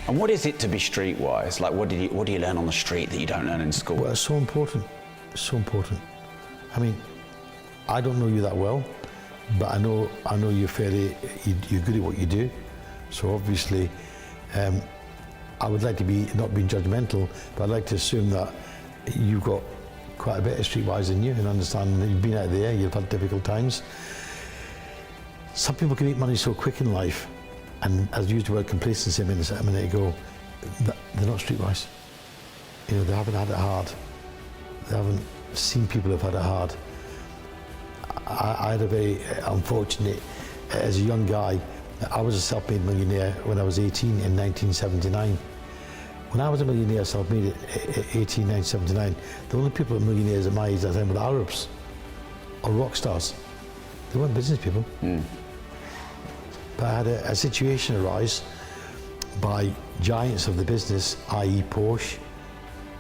And what is it to be streetwise? Like, what do you learn on the street that you don't learn in school? Well, it's so important. It's so important. I mean, I don't know you that well, but I know you're good at what you do. So obviously, I would like to be not being judgmental, but I'd like to assume that you've got quite a bit of streetwise in you and understand that you've been out there, you've had difficult times. Some people can make money so quick in life, and as I used the word complacency a minute ago, they're not streetwise. You know, they haven't had it hard. They haven't seen people who've had it hard. I had a very unfortunate, as a young guy, I was a self-made millionaire when I was 18 in 1979. When I was a millionaire self-made at 18, 1979, the only people who were millionaires at my age at the time were Arabs or rock stars. They weren't business people. But I had a situation arise by giants of the business, i.e. Porsche,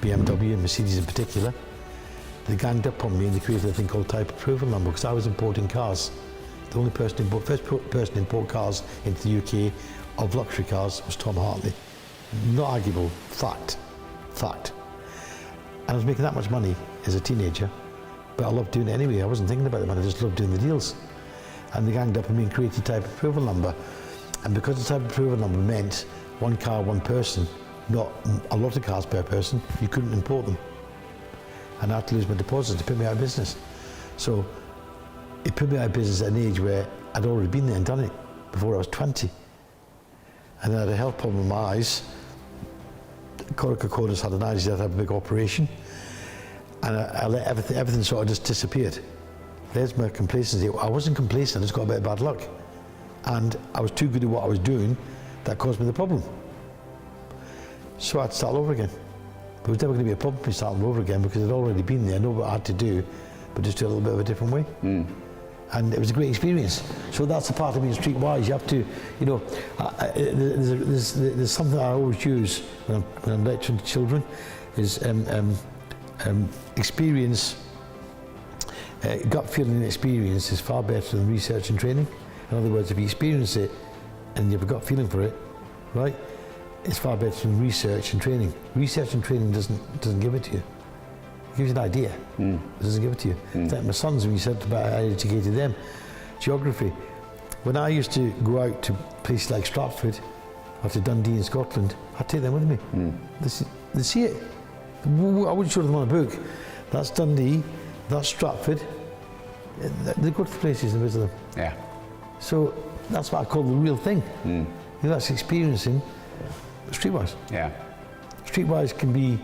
BMW and Mercedes in particular. They ganged up on me and they created a thing called type approval number because I was importing cars. The only person first person to import cars into the UK of luxury cars was Tom Hartley. Not arguable, fact. And I was making that much money as a teenager, but I loved doing it anyway. I wasn't thinking about the money, I just loved doing the deals. And they ganged up on me and created type approval number. And because the type approval number meant one car, one person, not a lot of cars per person, you couldn't import them. And I had to lose my deposits to put me out of business. So it put me out of business at an age where I'd already been there and done it before I was 20. And I had a health problem with my eyes. Coracoides had an eye disease, I had to have a big operation. And I let everything sort of just disappeared. There's my complacency. I wasn't complacent, I just got a bit of bad luck. And I was too good at what I was doing, that caused me the problem. So I had to start over again. But it was never going to be a problem for me starting over again because I'd already been there, I know what I had to do, but just do it a little bit of a different way. And it was a great experience. So that's the part of being streetwise. You have to, you know, there's something I always use when I'm lecturing to children, is experience, gut feeling experience is far better than research and training. In other words, if you experience it and you have a gut feeling for it, right, it's far better than research and training. Research and training doesn't give it to you. It gives you an idea, it doesn't give it to you. It's like my sons, when you said about how I educated them, geography. When I used to go out to places like Stratford or to Dundee in Scotland, I'd take them with me. They see it. I wouldn't show them on a book. That's Dundee, that's Stratford. They go to the places and visit them. Yeah. So that's what I call the real thing. You know, that's experiencing streetwise. Yeah. Streetwise can be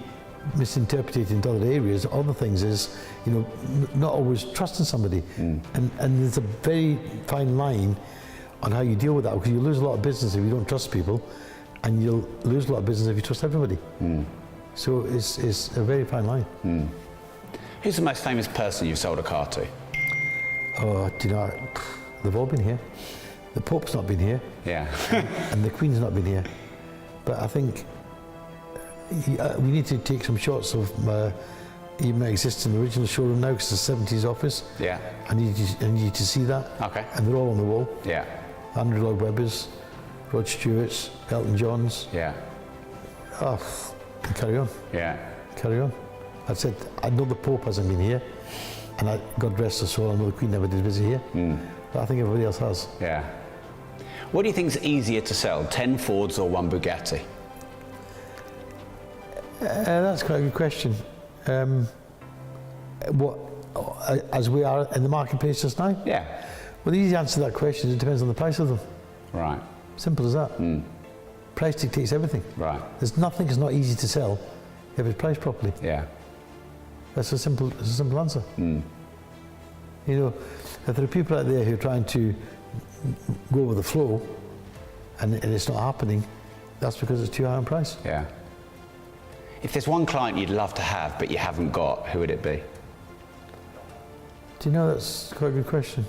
misinterpreted into other areas. Other things is, you know, not always trusting somebody. And there's a very fine line on how you deal with that, because you lose a lot of business if you don't trust people, and you'll lose a lot of business if you trust everybody. So it's a very fine line. Who's the most famous person you've sold a car to? Oh, do you know, they've all been here. The Pope's not been here. Yeah. And the Queen's not been here. But I think we need to take some shots of even my existing original showroom now, because it's a 70s office. Yeah. I need you to see that. Okay. And they're all on the wall. Yeah. Andrew Lloyd Webber's, Rod Stewart's, Elton John's. Yeah. Oh, carry on. Yeah. Carry on. I said, I know the Pope hasn't been here, and God rest her soul, I know the Queen never did visit here. But I think everybody else has. Yeah. What do you think is easier to sell, 10 Fords or 1 Bugatti? That's quite a good question. As we are in the marketplace just now? Yeah. Well, the easy answer to that question is it depends on the price of them. Right. Simple as that. Price dictates everything. Right. There's nothing that's not easy to sell if it's priced properly. Yeah. That's a simple answer. You know, if there are people out there who are trying to go with the flow and it's not happening, that's because it's too high in price. Yeah. If there's one client you'd love to have but you haven't got, who would it be? Do you know, that's quite a good question.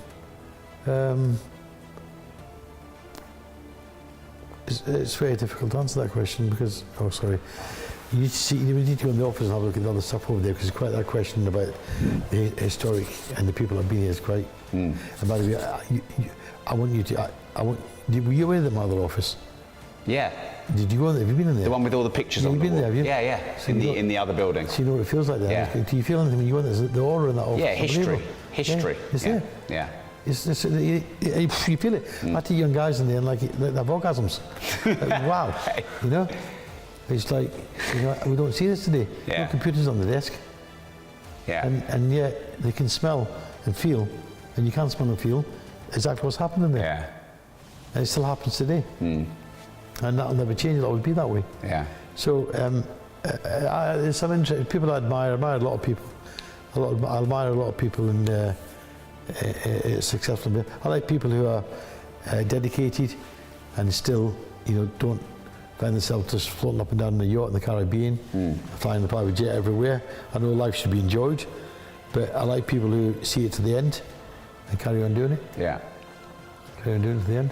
It's very difficult to answer that question because, you need to go in the office and have a look at the other stuff over there, because it's quite that question about the historic and the people that have been here is quite. And by the way, I want you to, were you aware of my other office? Yeah. Did you go there? Have you been in there? The one with all the pictures on You've the been wall. there, have you? Yeah. So In the other building. So you know what it feels like there? Yeah. Do you feel anything when you go in there? The aura in that office? Yeah, history. Yeah, it's there. Yeah. You feel it. I see young guys in there and they have orgasms. Like, wow. You know? It's like, we don't see this today. Yeah. No computers on the desk. Yeah. And yet they can smell and feel, and you can't smell and feel exactly what's happening there. Yeah. And it still happens today. And that'll never change, it'll always be that way. Yeah. So it's some interesting people I admire a lot of people. I admire a lot of people in successful. I like people who are dedicated and still, don't find themselves just floating up and down in a yacht in the Caribbean, flying the private jet everywhere. I know life should be enjoyed, but I like people who see it to the end and carry on doing it. Yeah. Carry on doing it to the end.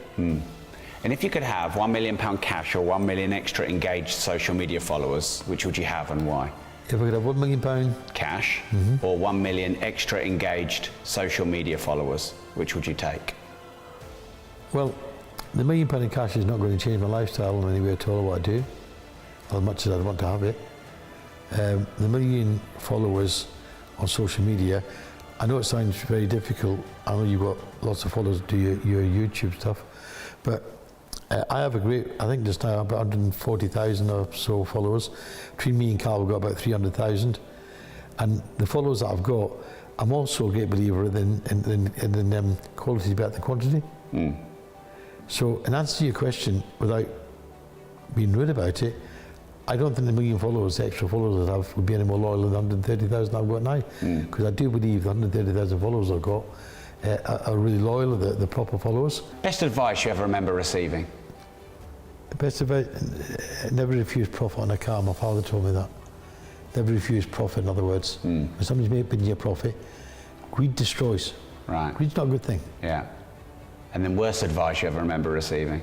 And if you could have £1 million cash or 1 million extra engaged social media followers, which would you have and why? If I could have £1 million cash or 1 million extra engaged social media followers, which would you take? Well, the £1 million in cash is not going to change my lifestyle in any way at all, what I do, as much as I'd want to have it. The 1 million followers on social media, I know it sounds very difficult. I know you've got lots of followers do your YouTube stuff, but I have I think just now about 140,000 or so followers. Between me and Carl, we've got about 300,000. And the followers that I've got, I'm also a great believer in quality is better than quantity. So in answer to your question, without being rude about it, I don't think the 1 million followers, the extra followers I have, would be any more loyal than the 130,000 I've got now. Because I do believe the 130,000 followers I've got are really loyal, the proper followers. Best advice you ever remember receiving? The best advice, never refuse profit on a car. My father told me that. Never refuse profit, in other words. When somebody's making you a profit, greed destroys. Right. Greed's not a good thing. Yeah. And then worst advice you ever remember receiving?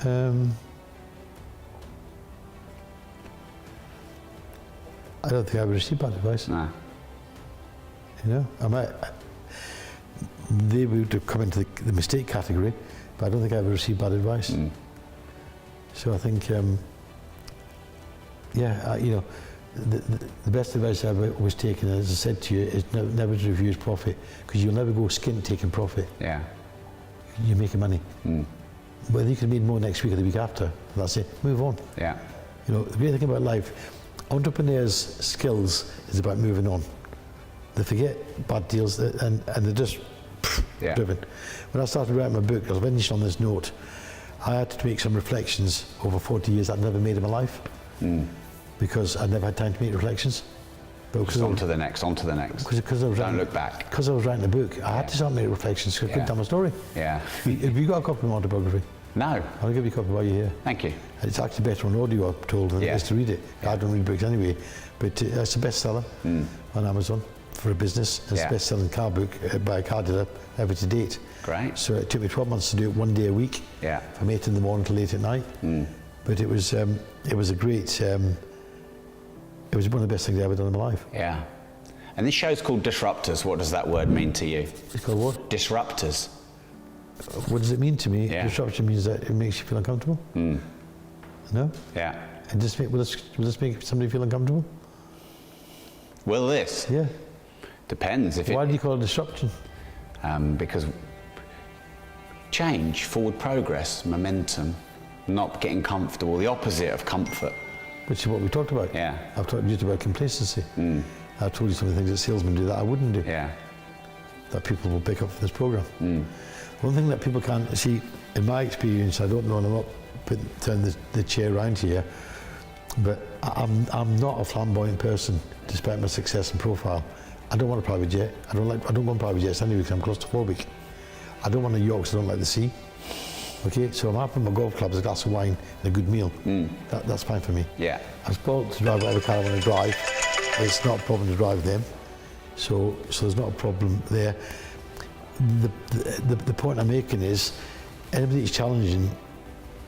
I don't think I ever received bad advice. No. They would have come into the mistake category, but I don't think I ever received bad advice. So I think, the best advice I've ever was taken, as I said to you, is never to refuse profit, because you'll never go skint taking profit. Yeah. You're making money. Whether you could have made more next week or the week after, that's it. Move on. Yeah. The great thing about life, entrepreneurs' skills is about moving on. They forget bad deals and they're just driven. When I started writing my book, I was finished on this note. I had to make some reflections over 40 years I'd never made in my life because I'd never had time to make reflections. Just on to the next. Don't look back. Because I was writing the book, I had to start making reflections because I couldn't tell my story. Yeah. Have you got a copy of my autobiography? No. I'll give you a copy while you're here. Thank you. It's actually better on audio, I'm told, than it is to read it. I don't read books anyway, but it's a bestseller on Amazon for a business. It's the best-selling car book by a car dealer ever to date. Great. So it took me 12 months to do it 1 day a week, from 8 in the morning till 8 at night. But it was a great, it was one of the best things I've ever done in my life. Yeah. And this show's called Disruptors. What does that word mean to you? It's called what? Disruptors. What does it mean to me? Yeah. Disruption means that it makes you feel uncomfortable. No? Yeah. And will this make somebody feel uncomfortable? Will this? Yeah. Depends. Why do you call it disruption? Because change, forward progress, momentum, not getting comfortable, the opposite of comfort. Which is what we talked about. Yeah. I've talked just about complacency. I've told you some of the things that salesmen do that I wouldn't do. Yeah. That people will pick up from this program. One thing that people can't see, in my experience, I don't know, and I'm not turning the chair around here, but I'm not a flamboyant person, despite my success and profile. I don't want a private jet. I don't want private jets anyway because I'm claustrophobic. I don't want a yacht because I don't like the sea. Okay, so I'm happy with my golf clubs, a glass of wine, and a good meal. That's fine for me. Yeah. I'm spoiled to drive whatever car I want to drive. It's not a problem to drive them. So there's not a problem there. The point I'm making is, anybody who's challenging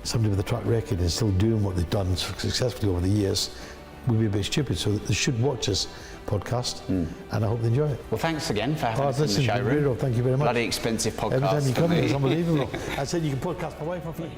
somebody with a track record and still doing what they've done successfully over the years, would be a bit stupid. So they should watch this podcast, and I hope they enjoy it. Well, thanks again for having us in the Listen, showroom. Thank you very much. Bloody expensive podcast. Every time you for come, me. it's unbelievable. I said you can podcast my wife off you.